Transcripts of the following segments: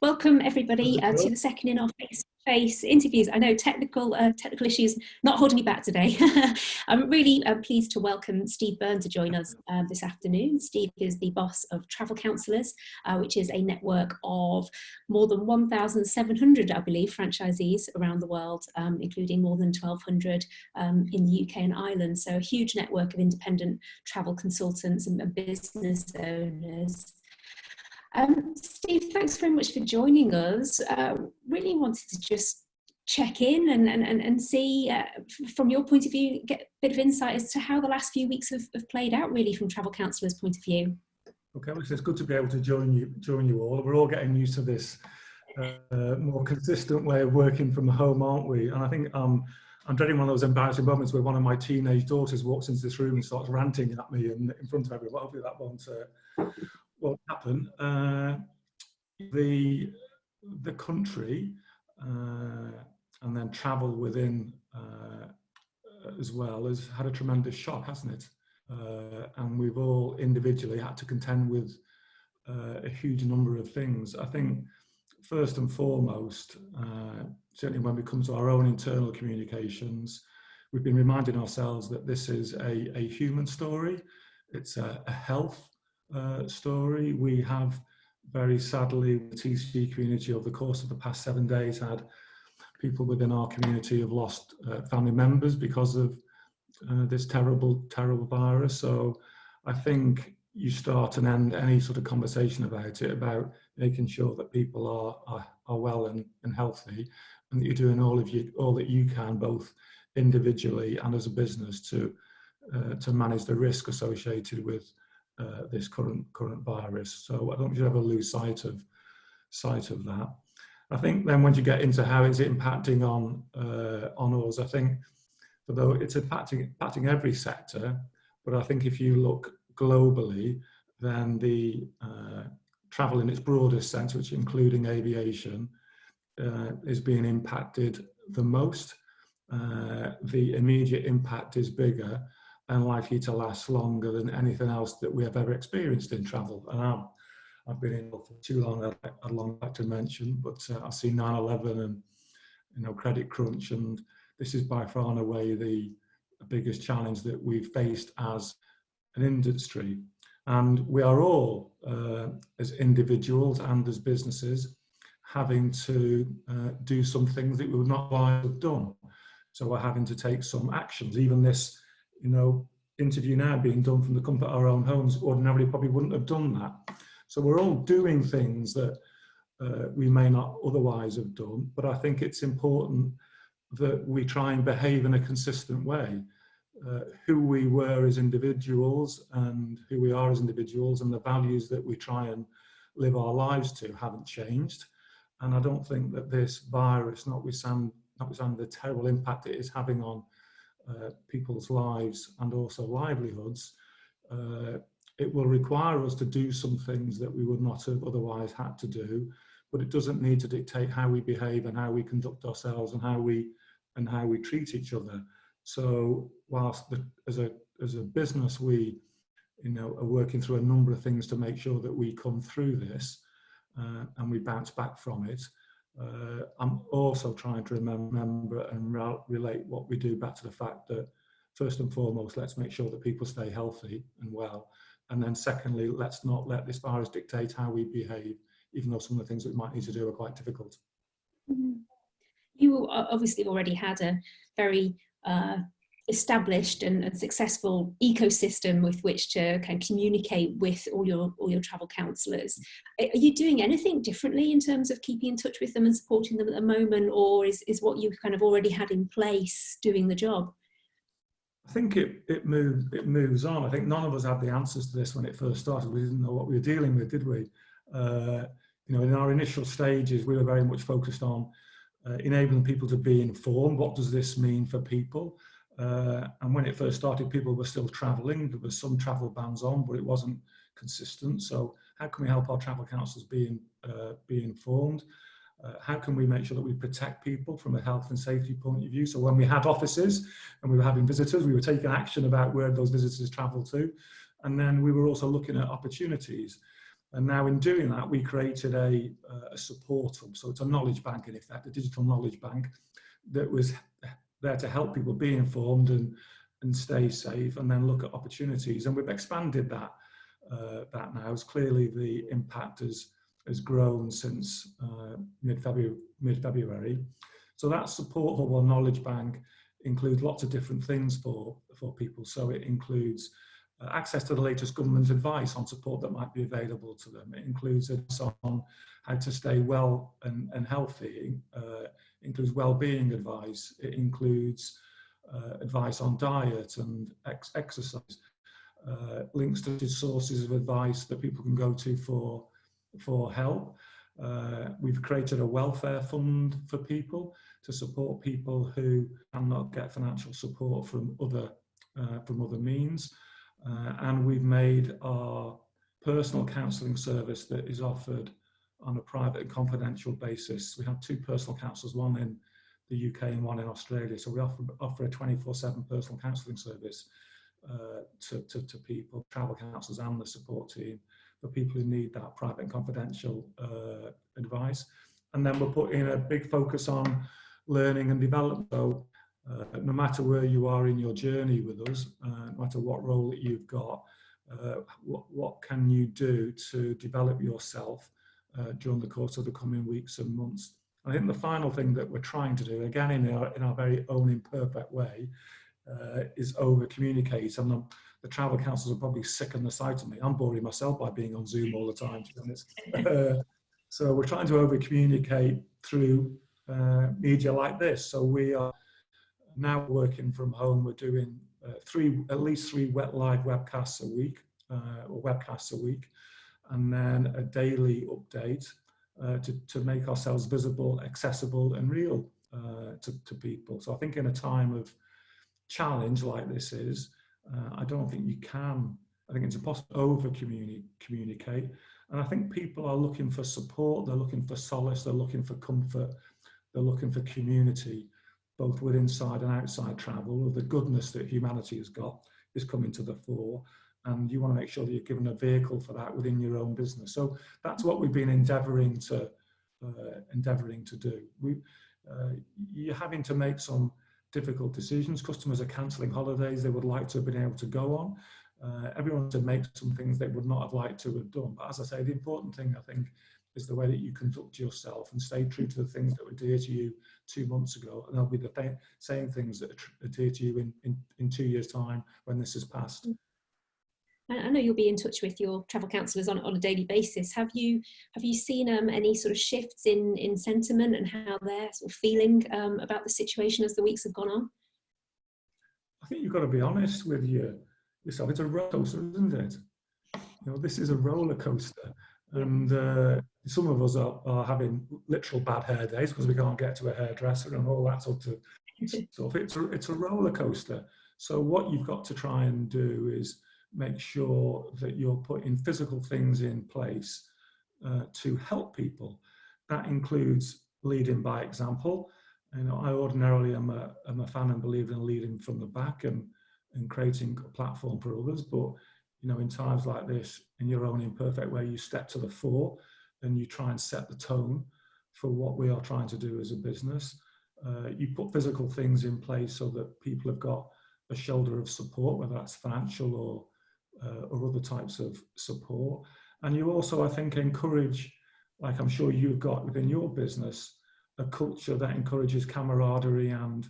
Welcome everybody to the second in our face-to-face interviews. I know technical issues not holding you back today. I'm really pleased to welcome Steve Byrne to join us this afternoon. Steve is the boss of Travel Counsellors, which is a network of more than 1,700, I believe, franchisees around the world, including more than 1,200 in the UK and Ireland. So a huge network of independent travel consultants and business owners. Steve, thanks very much for joining us. Really wanted to just check in and see, from your point of view, get a bit of insight as to how the last few weeks have played out, really, from Travel Counsellors' point of view. Okay, well, it's good to be able to join you all. We're all getting used to this more consistent way of working from home, aren't we? And I think I'm dreading one of those embarrassing moments where one of my teenage daughters walks into this room and starts ranting at me in front of everyone. Hopefully that won't happen. The country and then travel within as well has had a tremendous shock, hasn't it? And we've all individually had to contend with a huge number of things. I think first and foremost, certainly when we come to our own internal communications, we've been reminding ourselves that this is a human story. It's a health story. We have very sadly, the TC community over the course of the past 7 days had people within our community have lost family members because of this terrible virus. So I think you start and end any sort of conversation about it, about making sure that people are well and healthy, and that you're doing all that you can, both individually and as a business, to manage the risk associated with this current virus. So I don't think you ever lose sight of that. I think then when you get into how it's impacting on us, I think although it's impacting every sector, but I think if you look globally, then the travel in its broadest sense, which including aviation, is being impacted the most. The immediate impact is bigger and likely to last longer than anything else that we have ever experienced in travel. And I've been in for too long, I'd long like to mention, but I've seen 9/11 and credit crunch, and this is by far and away the biggest challenge that we've faced as an industry. And we are all, as individuals and as businesses, having to do some things that we would not otherwise have done. So we're having to take some actions. Even this interview now being done from the comfort of our own homes, ordinarily probably wouldn't have done that. So we're all doing things that we may not otherwise have done, but I think it's important that we try and behave in a consistent way. Who we were as individuals and who we are as individuals and the values that we try and live our lives to haven't changed. And I don't think that this virus, notwithstanding the terrible impact it is having on people's lives and also livelihoods, it will require us to do some things that we would not have otherwise had to do, but it doesn't need to dictate how we behave and how we conduct ourselves and how we treat each other. So whilst as a business we are working through a number of things to make sure that we come through this and we bounce back from it, I'm also trying to remember and relate what we do back to the fact that first and foremost, let's make sure that people stay healthy and well. And then secondly, let's not let this virus dictate how we behave, even though some of the things that we might need to do are quite difficult. You obviously already had a very established and successful ecosystem with which to kind of communicate with all your travel counsellors. Are you doing anything differently in terms of keeping in touch with them and supporting them at the moment, or is what you kind of already had in place doing the job? I think it moves on. I think none of us had the answers to this when it first started. We didn't know what we were dealing with, did we? In our initial stages, we were very much focused on enabling people to be informed. What does this mean for people? And when it first started, people were still travelling. There was some travel bans on, but it wasn't consistent. So how can we help our travel counsellors be informed? How can we make sure that we protect people from a health and safety point of view? So when we had offices and we were having visitors, we were taking action about where those visitors travel to. And then we were also looking at opportunities. And now in doing that, we created a support hub. So it's a knowledge bank, in effect, a digital knowledge bank that was there to help people be informed and stay safe, and then look at opportunities. And we've expanded that now. As clearly the impact has grown since mid-February. So that support hub or knowledge bank includes lots of different things for people. So it includes access to the latest government advice on support that might be available to them. It includes advice on how to stay well and healthy. It includes well-being advice. It includes advice on diet and exercise. Links to sources of advice that people can go to for help. We've created a welfare fund for people to support people who cannot get financial support from other means. And we've made our personal counselling service that is offered on a private and confidential basis. We have 2 personal counsellors, one in the UK and one in Australia. So we offer a 24/7 personal counselling service to people, travel counsellors and the support team, for people who need that private and confidential advice. And then we're putting a big focus on learning and development. So no matter where you are in your journey with us, no matter what role that you've got, what can you do to develop yourself during the course of the coming weeks and months? I think the final thing that we're trying to do, again in our very own imperfect way, is over communicate. And the travel counsellors are probably sick on the sight of me. I'm boring myself by being on Zoom all the time, to be honest. So we're trying to over communicate through media like this. So we are now working from home. We're doing at least three live webcasts a week, and then a daily update to make ourselves visible, accessible, and real to people. So I think in a time of challenge like this is, I don't think you can. I think it's impossible to over communicate. And I think people are looking for support. They're looking for solace. They're looking for comfort. They're looking for community, both with inside and outside travel. The goodness that humanity has got is coming to the fore, and you want to make sure that you're given a vehicle for that within your own business. So that's what we've been endeavouring to do. You're having to make some difficult decisions. Customers are cancelling holidays they would like to have been able to go on. Everyone to make some things they would not have liked to have done. But as I say, the important thing, I think, is the way that you conduct yourself and stay true to the things that were dear to you 2 months ago, and they'll be the same things that are dear to you in 2 years' time when this has passed. I know you'll be in touch with your travel counsellors on a daily basis. Have you seen any sort of shifts in sentiment and how they're sort of feeling about the situation as the weeks have gone on? I think you've got to be honest with yourself. It's a roller coaster, isn't it? You know, this is a roller coaster, and some of us are having literal bad hair days because we can't get to a hairdresser and all that sort of stuff. It's a roller coaster. So what you've got to try and do is make sure that you're putting physical things in place to help people. That includes leading by example. You know, I ordinarily am a fan and believer in leading from the back and creating a platform for others. But you know, in times like this, in your own imperfect way, you step to the fore and you try and set the tone for what we are trying to do as a business. You put physical things in place so that people have got a shoulder of support, whether that's financial or other types of support. And you also, I think, encourage, like I'm sure you've got within your business, a culture that encourages camaraderie and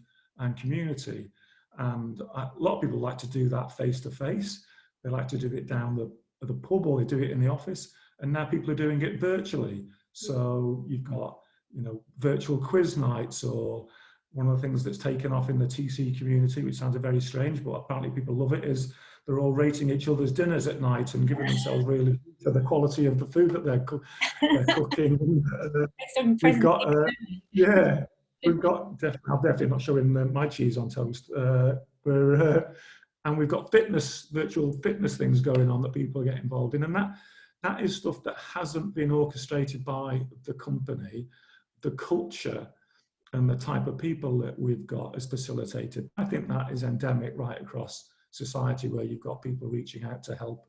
community. And a lot of people like to do that face to face. They like to do it down the pub, or they do it in the office. And now people are doing it virtually. So you've got, you know, virtual quiz nights, or one of the things that's taken off in the TC community, which sounds very strange, but apparently people love it, is they're all rating each other's dinners at night and giving themselves really to the quality of the food that they're cooking. We've got, I'm definitely not showing my cheese on toast. And we've got virtual fitness things going on that people get involved in. And that is stuff that hasn't been orchestrated by the company. The culture and the type of people that we've got is facilitated. I think that is endemic right across society, where you've got people reaching out to help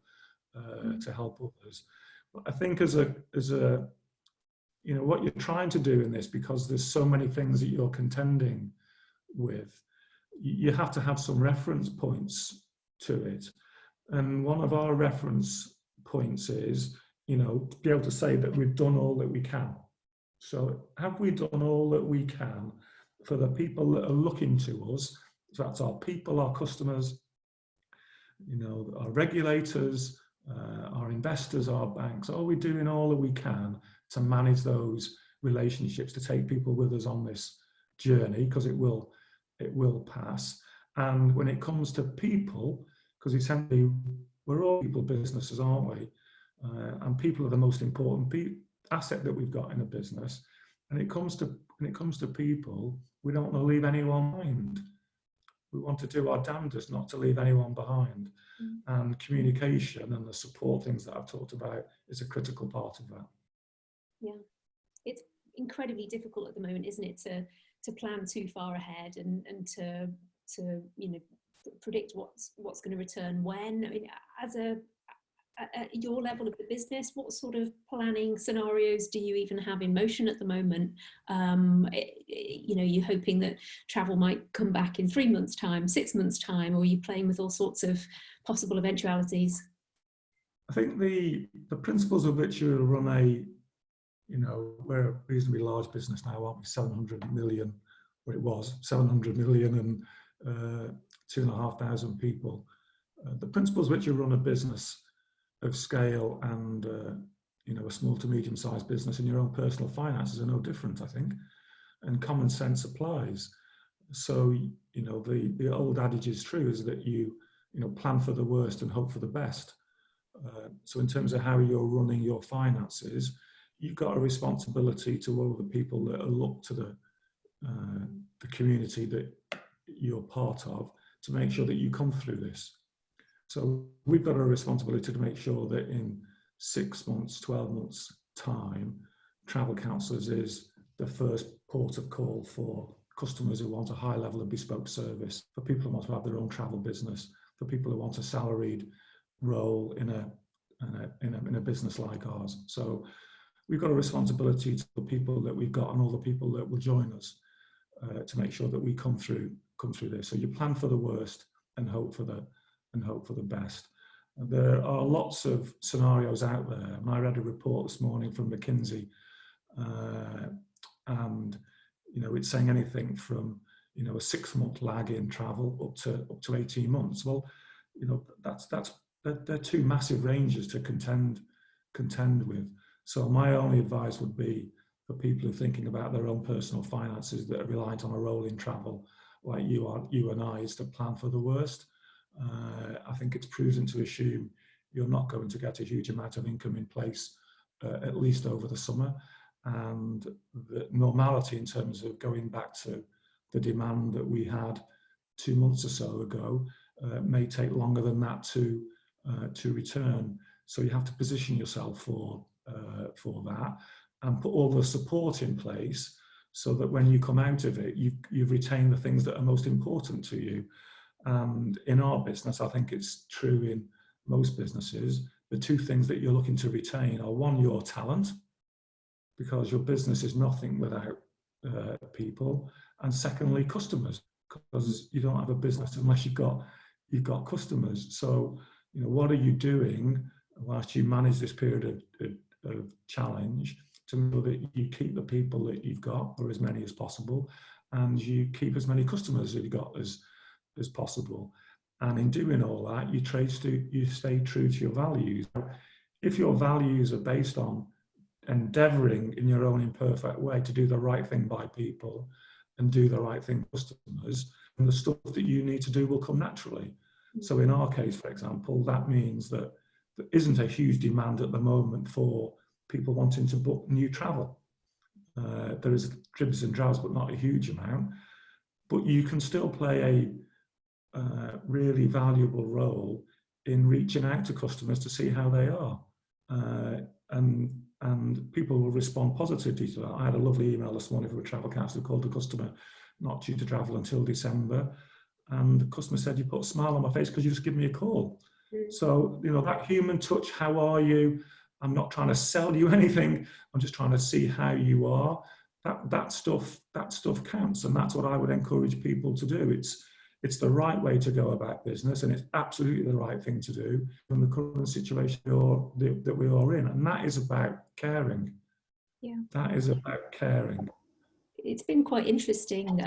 others. I think as a what you're trying to do in this, because there's so many things that you're contending with, you have to have some reference points to it. And one of our reference points is, to be able to say that we've done all that we can. So have we done all that we can for the people that are looking to us? So that's our people, our customers, our regulators, our investors, our banks. Are we doing all that we can to manage those relationships, to take people with us on this journey, because it will pass. And when it comes to people, because essentially we're all people businesses, aren't we? And people are the most important asset that we've got in a business. And when it comes to people, we don't want to leave anyone behind. We want to do our damnedest not to leave anyone behind. And communication and the support things that I've talked about is a critical part of that. Yeah, it's incredibly difficult at the moment, isn't it, to plan too far ahead and to predict what's going to return when. I mean, at your level of the business, what sort of planning scenarios do you even have in motion at the moment? You're hoping that travel might come back in 3 months' time, 6 months' time, or are you playing with all sorts of possible eventualities? I think the principles of which you run we're a reasonably large business now, aren't we? 700 million, or it was 700 million and 2,500 people. The principles which you run a business of scale and a small to medium-sized business in your own personal finances are no different, I think, and common sense applies. So the old adage is true, is that you plan for the worst and hope for the best. So in terms of how you're running your finances, you've got a responsibility to all the people that look to the community that you're part of, to make sure that you come through this. So we've got a responsibility to make sure that in 6 months, 12 months time, Travel Counsellors is the first port of call for customers who want a high level of bespoke service, for people who want to have their own travel business, for people who want a salaried role in a business like ours. So we've got a responsibility to the people that we've got and all the people that will join us to make sure that we come through this. So you plan for the worst and hope for the best. There are lots of scenarios out there, and I read a report this morning from McKinsey, and it's saying anything from a 6-month lag in travel up to 18 months. Well, they're two massive ranges to contend with. So my only advice would be for people who are thinking about their own personal finances that are reliant on a rolling travel like you and I, is to plan for the worst. I think it's prudent to assume you're not going to get a huge amount of income in place, at least over the summer, and the normality in terms of going back to the demand that we had 2 months or so ago may take longer than that to return. So you have to position yourself for that and put all the support in place so that when you come out of it, you've retained the things that are most important to you. And in our business, I think it's true in most businesses, the two things that you're looking to retain are, one, your talent, because your business is nothing without people, and secondly, customers, because you don't have a business unless you've got customers. So, what are you doing whilst you manage this period of challenge to know that you keep the people that you've got, or as many as possible, and you keep as many customers that you've got as possible. And in doing all that, you stay true to your values. If your values are based on endeavouring in your own imperfect way to do the right thing by people and do the right thing for customers, and the stuff that you need to do will come naturally. So in our case, for example, that means that there isn't a huge demand at the moment for people wanting to book new travel. There is dribs and drabs, but not a huge amount. But you can still play a really valuable role in reaching out to customers to see how they are. And people will respond positively to that. I had a lovely email this morning from a travel counsellor called the customer not due to travel until December. And the customer said, "You put a smile on my face because you just give me a call." So, that human touch, how are you? I'm not trying to sell you anything. I'm just trying to see how you are. That stuff counts, and that's what I would encourage people to do. It's the right way to go about business, and it's absolutely the right thing to do in the current situation that we are in, and that is about caring. Yeah. That is about caring. It's been quite interesting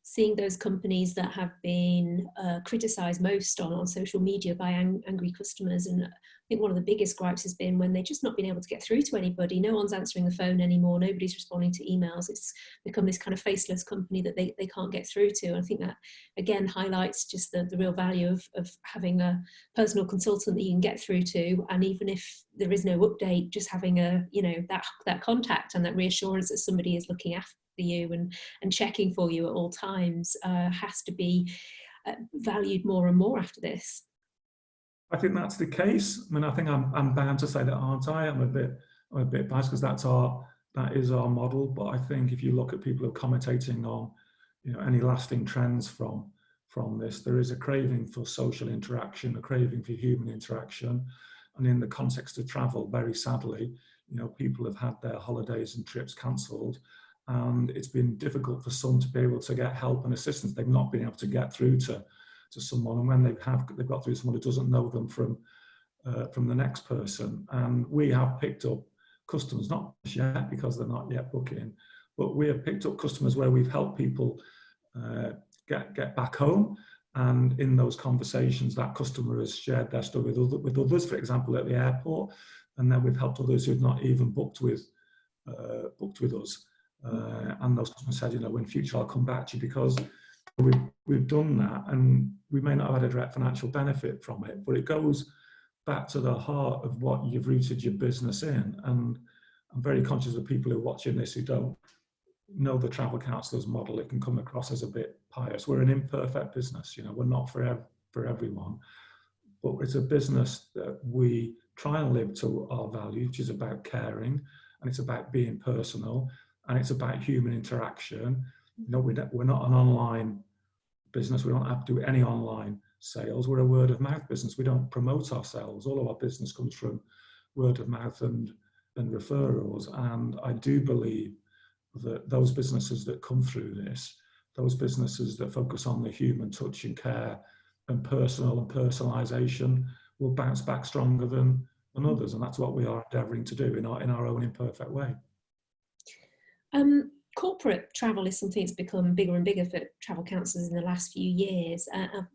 seeing those companies that have been criticised most on social media by angry customers. And I think one of the biggest gripes has been when they've just not been able to get through to anybody. No one's answering the phone anymore. Nobody's responding to emails. It's become this kind of faceless company that they can't get through to. And I think that, again, highlights just the real value of having a personal consultant that you can get through to. And even if there is no update, just having that contact and that reassurance that somebody is looking after you and checking for you at all times has to be valued more and more after this. I think that's the case. I mean, I think I'm bound to say that, aren't I? I'm a bit biased because that is our model. But I think if you look at people who are commentating on, any lasting trends from this, there is a craving for social interaction, a craving for human interaction, and in the context of travel, very sadly, people have had their holidays and trips cancelled. And it's been difficult for some to be able to get help and assistance. They've not been able to get through to someone, and when they've got through someone who doesn't know them from the next person. And we have picked up customers, not yet because they're not yet booking, but we have picked up customers where we've helped people get back home. And in those conversations, that customer has shared their story with others, for example, at the airport, and then we've helped others who've not even booked with us. And those customers said, in future I'll come back to you, because we've done that, and we may not have had a direct financial benefit from it, but it goes back to the heart of what you've rooted your business in. And I'm very conscious of people who are watching this who don't know the travel counsellors model. It can come across as a bit pious. We're an imperfect business, we're not for everyone, but it's a business that we try and live to our values, which is about caring, and it's about being personal, and it's about human interaction. We're not an online business. We don't have to do any online sales. We're a word of mouth business. We don't promote ourselves. All of our business comes from word of mouth and referrals. And I do believe that those businesses that come through this, those businesses that focus on the human touch and care and personal and personalisation, will bounce back stronger than others. And that's what we are endeavouring to do in our own imperfect way. Corporate travel is something that's become bigger and bigger for travel counsellors in the last few years. I've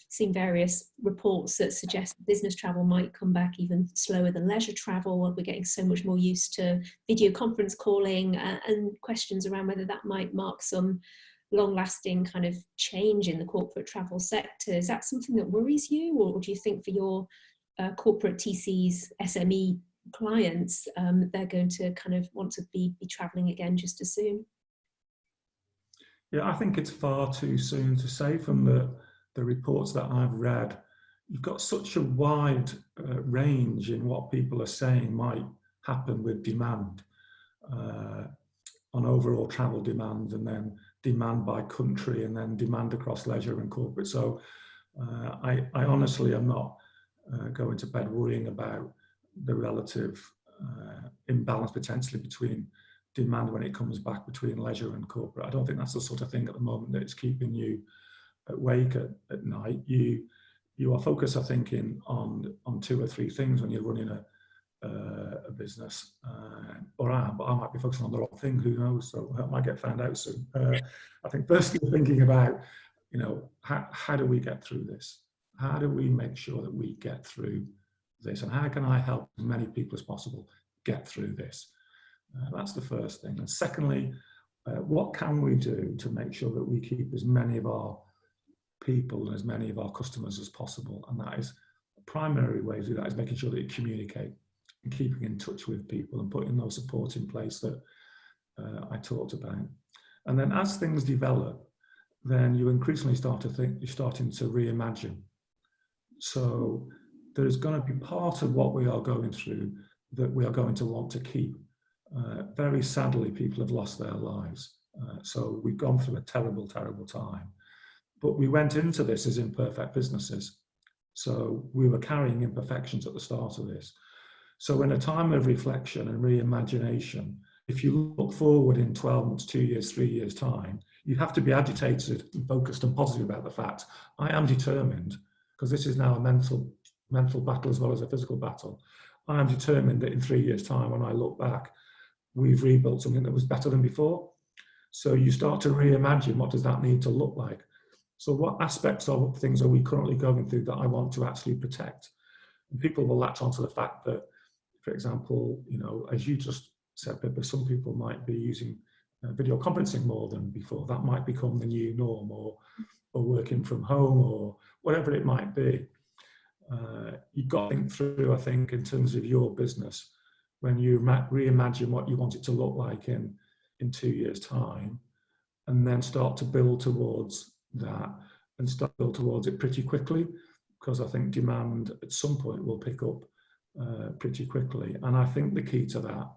seen various reports that suggest business travel might come back even slower than leisure travel. We're getting so much more used to video conference calling, and questions around whether that might mark some long-lasting kind of change in the corporate travel sector. Is that something that worries you, or do you think for your corporate TCs, SME clients, they're going to kind of want to be traveling again just as soon? Yeah, I think it's far too soon to say. From the reports that I've read, you've got such a wide range in what people are saying might happen with demand, on overall travel demand, and then demand by country, and then demand across leisure and corporate. So I honestly am not going to bed worrying about the relative imbalance potentially between demand when it comes back between leisure and corporate. I don't think that's the sort of thing at the moment that is keeping you awake at night. You are focused, I think, on two or three things when you're running a business, or but I might be focusing on the wrong thing, who knows, so I might get found out soon. I think firstly thinking about, how do we get through this? How do we make sure that we get through this, and how can I help as many people as possible get through this? That's the first thing. And secondly, what can we do to make sure that we keep as many of our people and as many of our customers as possible? And that is, the primary way to do that is making sure that you communicate and keeping in touch with people and putting those support in place that I talked about. And then as things develop, then you increasingly start to think, you're starting to reimagine. So there's going to be part of what we are going through that we are going to want to keep. Very sadly, people have lost their lives. So we've gone through a terrible, terrible time. But we went into this as imperfect businesses. So we were carrying imperfections at the start of this. So in a time of reflection and reimagination, if you look forward in 12 months, 2 years, 3 years' time, you have to be agitated and focused and positive about the fact, I am determined, because this is now a mental battle as well as a physical battle. I am determined that in 3 years' time, when I look back, we've rebuilt something that was better than before. So you start to reimagine, what does that need to look like? So what aspects of things are we currently going through that I want to actually protect? And people will latch onto the fact that, for example, as you just said, Pippa, some people might be using video conferencing more than before. That might become the new norm, or working from home, or whatever it might be. You've got to think through, I think, in terms of your business, when you reimagine what you want it to look like in 2 years' time, and then start to build towards that, and start to build towards it pretty quickly, because I think demand at some point will pick up pretty quickly. And I think the key to that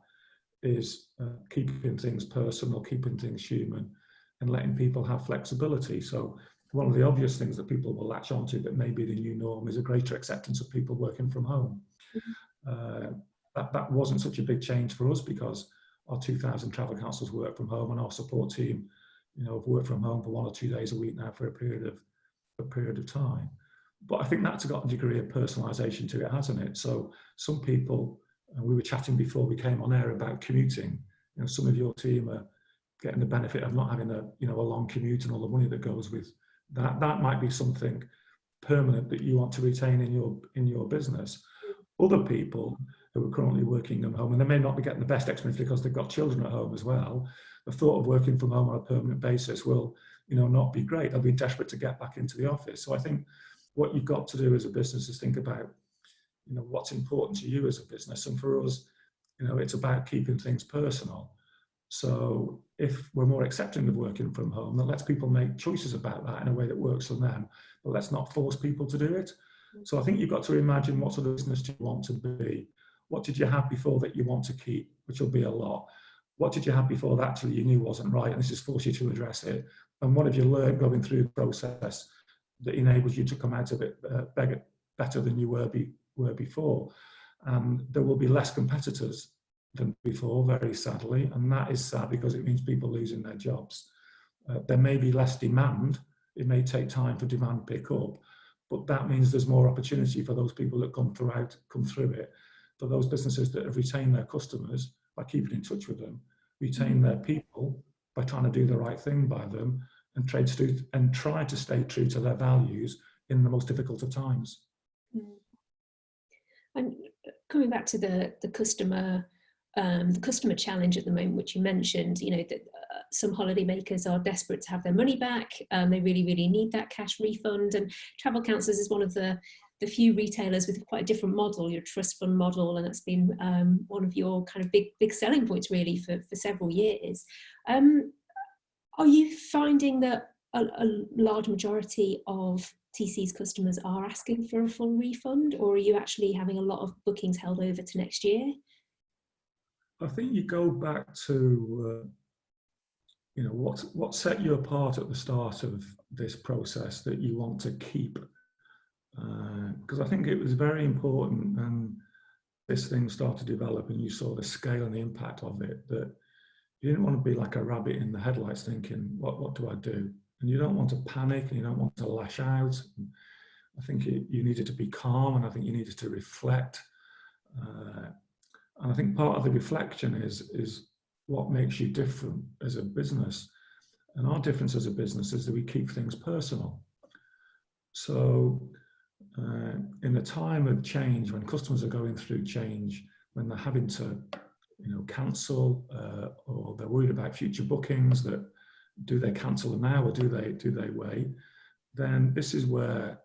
is keeping things personal, keeping things human, and letting people have flexibility. So one of the obvious things that people will latch onto that may be the new norm is a greater acceptance of people working from home. That wasn't such a big change for us, because our 2,000 travel counsellors work from home, and our support team, have worked from home for 1 or 2 days a week now for a period of time. But I think that's got a degree of personalisation to it, hasn't it? So some people, and we were chatting before we came on air about commuting. Some of your team are getting the benefit of not having a long commute and all the money that goes with that. That might be something permanent that you want to retain in your business. Other people who are currently working at home, and they may not be getting the best experience because they've got children at home as well, the thought of working from home on a permanent basis will not be great. They'll be desperate to get back into the office. So I think what you've got to do as a business is think about what's important to you as a business. And for us, it's about keeping things personal. So if we're more accepting of working from home, that lets people make choices about that in a way that works for them, but let's not force people to do it. So I think you've got to imagine what sort of business do you want to be? What did you have before that you want to keep, which will be a lot? What did you have before that actually you knew wasn't right, and this has forced you to address it? And what have you learned going through the process that enables you to come out of it better than you were before? And there will be less competitors than before, very sadly, and that is sad because it means people losing their jobs. There may be less demand. It may take time for demand to pick up, but that means there's more opportunity for those people that come through it, for those businesses that have retained their customers by keeping in touch with them, retain their people by trying to do the right thing by them, and try to stay true to their values in the most difficult of times. And coming back to the customer challenge at the moment, which you mentioned, that some holiday makers are desperate to have their money back. They really, really need that cash refund. And Travel Counsellors is one of the few retailers with quite a different model, your trust fund model, and that's been one of your kind of big selling points really for several years. Are you finding that a large majority of TC's customers are asking for a full refund, or are you actually having a lot of bookings held over to next year? I think you go back to what set you apart at the start of this process that you want to keep, because I think it was very important, and this thing started to develop and you saw the scale and the impact of it, that you didn't want to be like a rabbit in the headlights thinking, what do I do? And you don't want to panic, and you don't want to lash out. I think you needed to be calm, and I think you needed to reflect. And I think part of the reflection is what makes you different as a business. And our difference as a business is that we keep things personal. So in the time of change, when customers are going through change, when they're having to cancel, or they're worried about future bookings, that do they cancel them now or do they wait, then this is where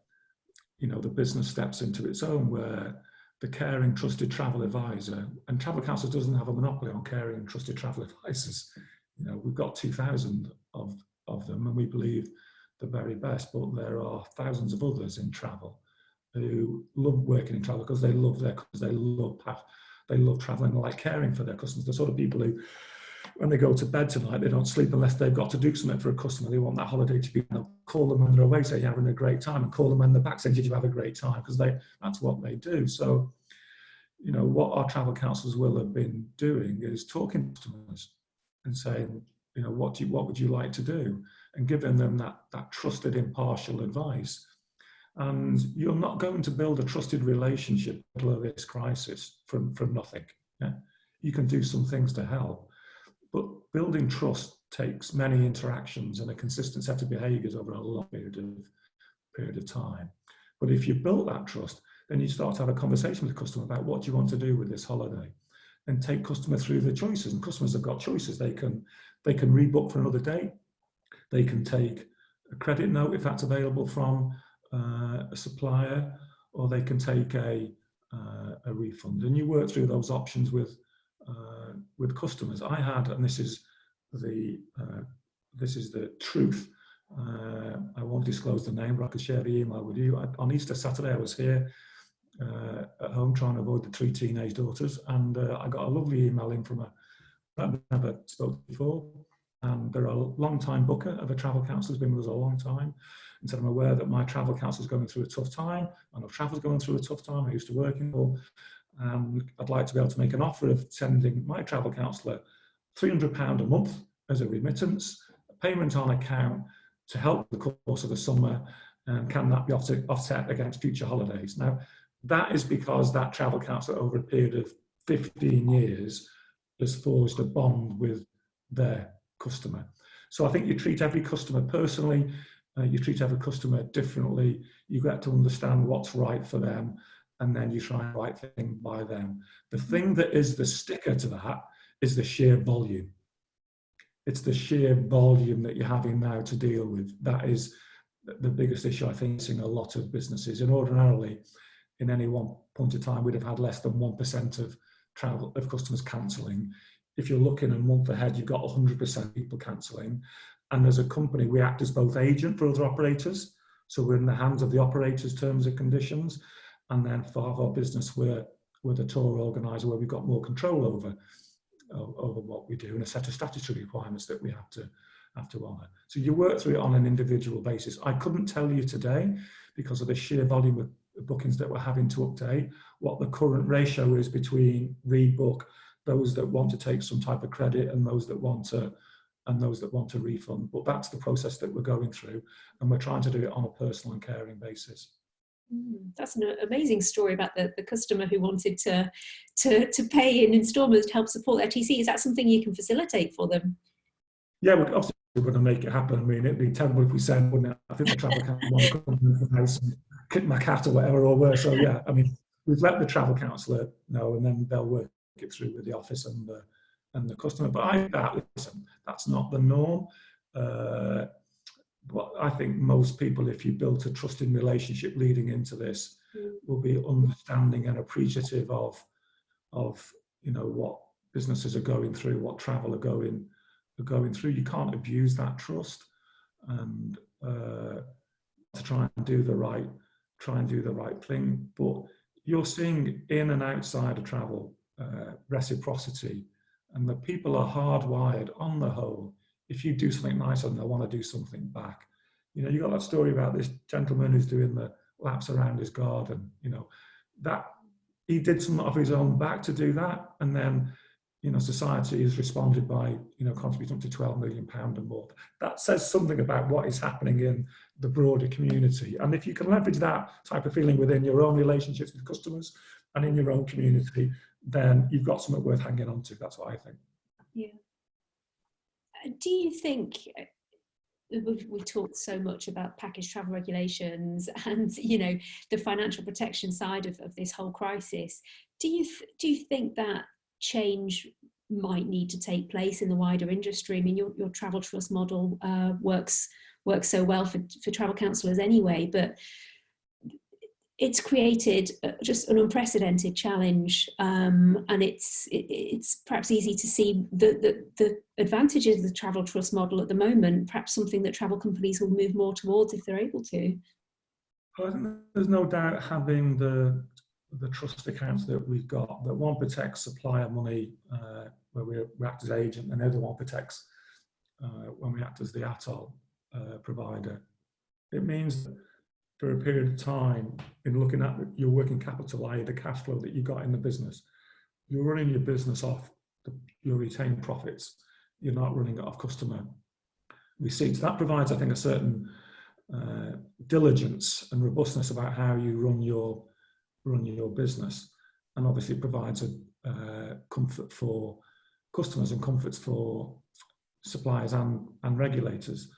the business steps into its own, where the caring, trusted travel advisor, and Travel Counsellors doesn't have a monopoly on caring and trusted travel advisors. We've got 2,000 of them, and we believe the very best, but there are thousands of others in travel who love working in travel because they love traveling, they like caring for their customers. The sort of people who, when they go to bed tonight, they don't sleep unless they've got to do something for a customer. They want that holiday to be, call them when they're away, say you're having a great time, and call them when they're back, say, did you have a great time? Because that's what they do. So what our travel counsellors will have been doing is talking to customers and saying, what would you like to do, and giving them that trusted, impartial advice. And you're not going to build a trusted relationship in the middle of this crisis from nothing. Yeah? You can do some things to help, but building trust takes many interactions and a consistent set of behaviours over a long period of time. But if you built that trust, then you start to have a conversation with the customer about what you want to do with this holiday, and take customer through the choices. And customers have got choices. They can rebook for another date. They can take a credit note if that's available from a supplier, or they can take a refund. And you work through those options with customers. I had, and this is the truth. I won't disclose the name, but I could share the email with you. On Easter Saturday, I was here at home trying to avoid the 3 teenage daughters, and I got a lovely email in from I've never spoken before, and they're a long-time booker of a travel counsellor, has been with us a long time, and said, I'm aware that my travel counsellor is going through a tough time. I know travel's going through a tough time. I used to work in all, and I'd like to be able to make an offer of sending my travel counsellor £300 a month as a remittance, a payment on account to help the course of the summer, and can that be offset against future holidays? Now, that is because that travel counsellor over a period of 15 years has forged a bond with their customer. So I think you treat every customer personally, you treat every customer differently, you get to understand what's right for them, and then you try the right thing by them. The thing that is the sticker to that is the sheer volume. It's the sheer volume that you're having now to deal with. That is the biggest issue, I think, in a lot of businesses. And ordinarily, in any one point of time, we'd have had less than 1% of customers cancelling. If you're looking a month ahead, you've got 100% people cancelling. And as a company, we act as both agent for other operators. So we're in the hands of the operators' terms and conditions. And then for our business, we're the tour organiser, where we've got more control over what we do, and a set of statutory requirements that we have to honour. So you work through it on an individual basis. I couldn't tell you today, because of the sheer volume of bookings that we're having to update, what the current ratio is between rebook, those that want to take some type of credit, and those that want to refund. But that's the process that we're going through, and we're trying to do it on a personal and caring basis. That's an amazing story about the customer who wanted to pay in instalments to help support their TC. Is that something you can facilitate for them? Yeah, we're obviously going to make it happen. I mean, it'd be terrible if we said, wouldn't it? I think the travel counsellor want to come into the house and kick my cat or whatever, or worse. So yeah, I mean, we've let the travel counsellor know, and then they'll work it through with the office and the customer. But listen, that's not the norm. But I think most people, if you built a trusting relationship leading into this, will be understanding and appreciative of what businesses are going through, what travel are going through. You can't abuse that trust, and to try and do the right thing. But you're seeing in and outside of travel reciprocity, and the people are hardwired on the whole. If you do something nice and they want to do something back, you got that story about this gentleman who's doing the laps around his garden, that he did something of his own back to do that, and then society has responded by contributing up to £12 million and more. That says something about what is happening in the broader community. And if you can leverage that type of feeling within your own relationships with customers and in your own community, then you've got something worth hanging on to. That's what I think. Yeah. Do you think, we've talked so much about package travel regulations and the financial protection side of this whole crisis, do you think that change might need to take place in the wider industry? I mean, your travel trust model works so well for travel counsellors anyway, but it's created just an unprecedented challenge, and it's perhaps easy to see the advantages of the travel trust model at the moment, perhaps something that travel companies will move more towards if they're able to. I think there's no doubt having the trust accounts that we've got, that one protects supplier money where we act as agent, and the other one protects when we act as the atoll provider. It means that for a period of time in looking at your working capital, i.e. the cash flow that you got in the business. You're running your business off your retained profits. You're not running it off customer receipts. That provides, I think, a certain diligence and robustness about how you run your business, and obviously it provides a comfort for customers and comforts for suppliers and regulators.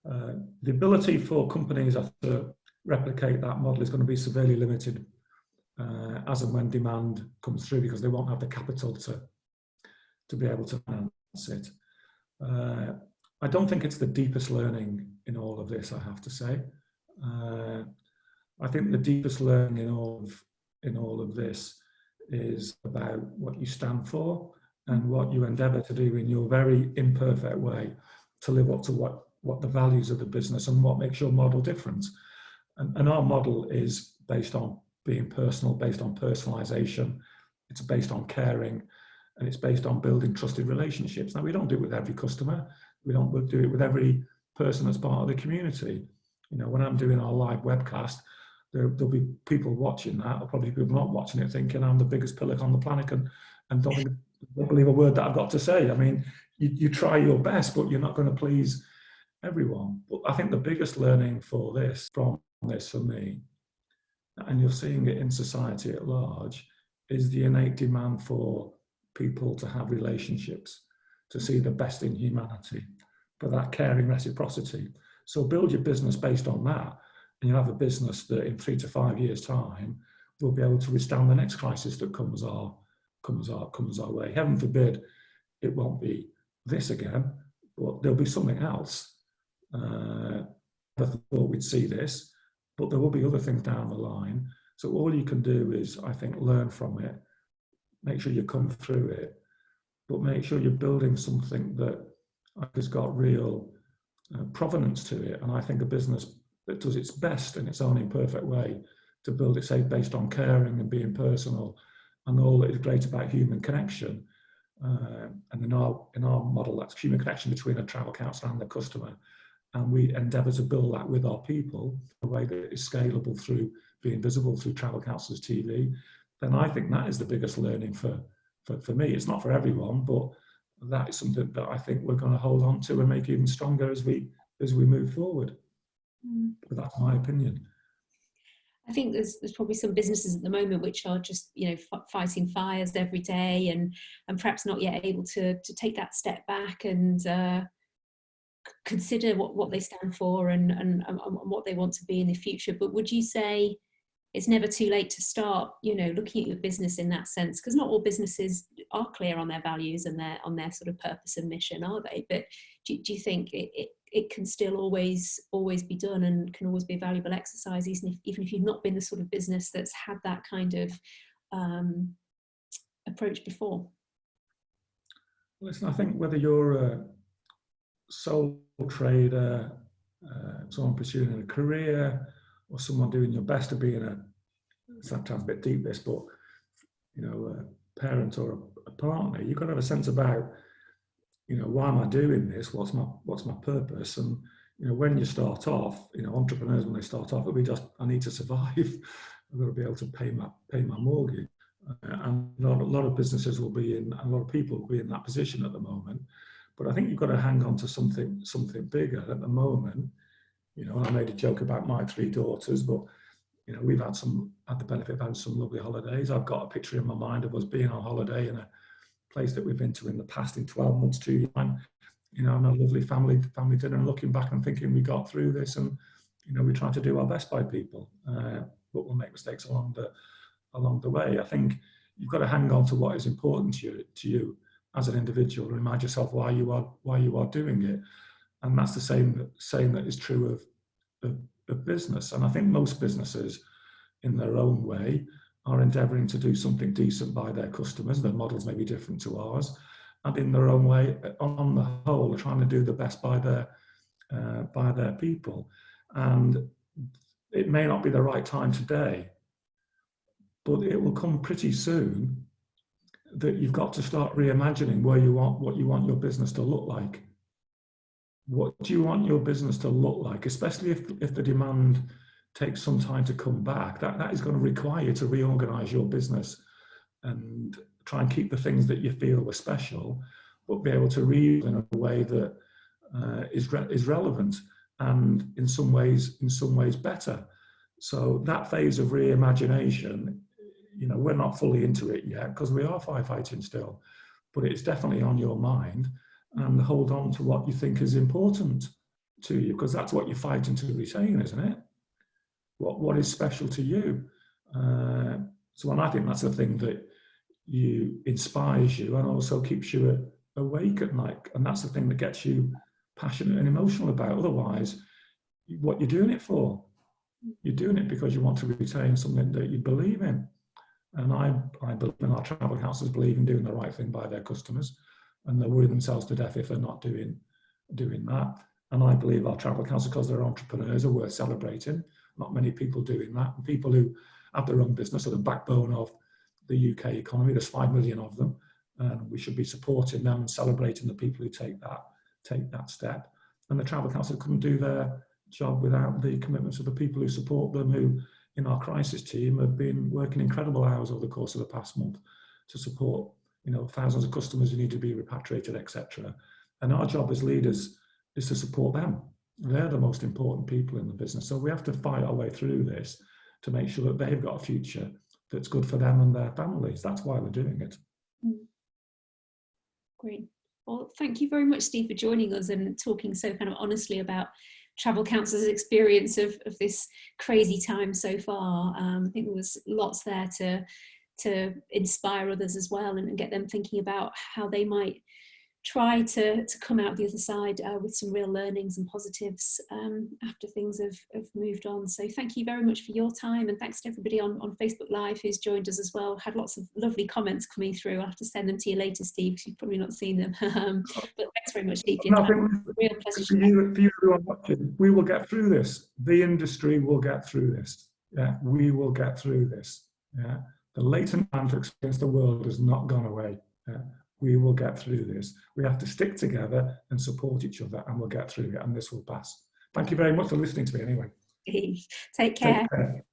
The ability for companies to replicate that model is going to be severely limited as and when demand comes through, because they won't have the capital to be able to finance it. I don't think it's the deepest learning in all of this, I have to say. I think the deepest learning in all of this is about what you stand for and what you endeavour to do in your very imperfect way to live up to what the values of the business and what makes your model different. And our model is based on being personal, based on personalisation, it's based on caring, and it's based on building trusted relationships. Now, we don't do it with every customer. We don't do it with every person that's part of the community. You know, when I'm doing our live webcast, there'll be people watching that, or probably people not watching it, thinking I'm the biggest pillock on the planet and don't believe a word that I've got to say. I mean, you try your best, but you're not going to please everyone. But I think the biggest learning from this for me, and you're seeing it in society at large, is the innate demand for people to have relationships, to see the best in humanity, for that caring reciprocity. So build your business based on that, and you'll have a business that in 3 to 5 years' time will be able to withstand the next crisis that comes our way. Heaven forbid it won't be this again, but there'll be something else. I thought we'd see this, but there will be other things down the line. So all you can do is, I think, learn from it, make sure you come through it, but make sure you're building something that has got real provenance to it. And I think a business that does its best in its own imperfect way to build it, say, based on caring and being personal and all that is great about human connection. And in our model, that's human connection between a travel counsellor and the customer. And we endeavour to build that with our people in a way that is scalable through being visible through Travel Counsellors TV. Then I think that is the biggest learning for me. It's not for everyone, but that is something that I think we're going to hold on to and make even stronger as we move forward. But that's my opinion. I think there's probably some businesses at the moment which are just, you know, fighting fires every day and perhaps not yet able to take that step back and consider what they stand for and what they want to be in the future. But would you say it's never too late to start, you know, looking at your business in that sense? Because not all businesses are clear on their values and on their sort of purpose and mission, are they? But do you think it can still always be done and can always be a valuable exercise, even if you've not been the sort of business that's had that kind of approach before? Listen, I think whether you're a sole trader, someone pursuing a career, or someone doing your best to be sometimes a bit deep this, but you know, a parent or a partner, you've got to have a sense about, you know, why am I doing this? What's my purpose? And you know, when you start off, you know, entrepreneurs, when they start off, it'll be just, I need to survive. I've got to be able to pay my mortgage. And a lot of businesses will be in, and a lot of people will be in that position at the moment. But I think you've got to hang on to something bigger at the moment. You know, I made a joke about my 3 daughters, but you know, we've had the benefit of having some lovely holidays. I've got a picture in my mind of us being on holiday in a place that we've been to in the past in 12 months, 2 years, you know, and a lovely family dinner, and looking back and thinking we got through this, and you know, we try to do our best by people, but we'll make mistakes along the way. I think you've got to hang on to what is important to you as an individual, and remind yourself why you are doing it. And that's the same that is true of business. And I think most businesses, in their own way, are endeavouring to do something decent by their customers. Their models may be different to ours, and in their own way, on the whole, are trying to do the best by their people. And it may not be the right time today, but it will come pretty soon that you've got to start reimagining what you want your business to look like. What do you want your business to look like, especially if the demand takes some time to come back, that is going to require you to reorganize your business and try and keep the things that you feel were special, but be able to read in a way that is relevant and in some ways better. So that phase of reimagination, you know, we're not fully into it yet because we are firefighting still, but it's definitely on your mind, and hold on to what you think is important to you, because that's what you're fighting to retain, isn't it? What is special to you? So, and I think that's the thing that inspires you and also keeps you awake at night, and that's the thing that gets you passionate and emotional about. Otherwise, what you're doing it for? You're doing it because you want to retain something that you believe in. And I believe in our travel councils believe in doing the right thing by their customers, and they worry themselves to death if they're not doing that. And I believe our travel councils, because they're entrepreneurs, are worth celebrating. Not many people doing that. And people who have their own business are the backbone of the UK economy. There's 5 million of them, and we should be supporting them and celebrating the people who take that step. And the travel council couldn't do their job without the commitments of the people who support them, who in our crisis team have been working incredible hours over the course of the past month to support, you know, thousands of customers who need to be repatriated, etc. And our job as leaders is to support them. They're the most important people in the business. So we have to fight our way through this to make sure that they've got a future that's good for them and their families. That's why we're doing it. Great. Well, thank you very much, Steve, for joining us and talking so kind of honestly about travel council's experience of this crazy time so far. I think there was lots there to inspire others as well, and get them thinking about how they might try to come out the other side with some real learnings and positives after things have moved on. So thank you very much for your time, and thanks to everybody on Facebook Live who's joined us as well. Had lots of lovely comments coming through. I'll have to send them to you later, Steve, because you've probably not seen them. But thanks very much, Steve, for your time. Real pleasure. For you who are watching, we will get through this. The industry will get through this. Yeah, we will get through this. Yeah, the latent demand to experience the world has not gone away. Yeah. We will get through this. We have to stick together and support each other, and we'll get through it, and this will pass. Thank you very much for listening to me anyway. Take care. Take care.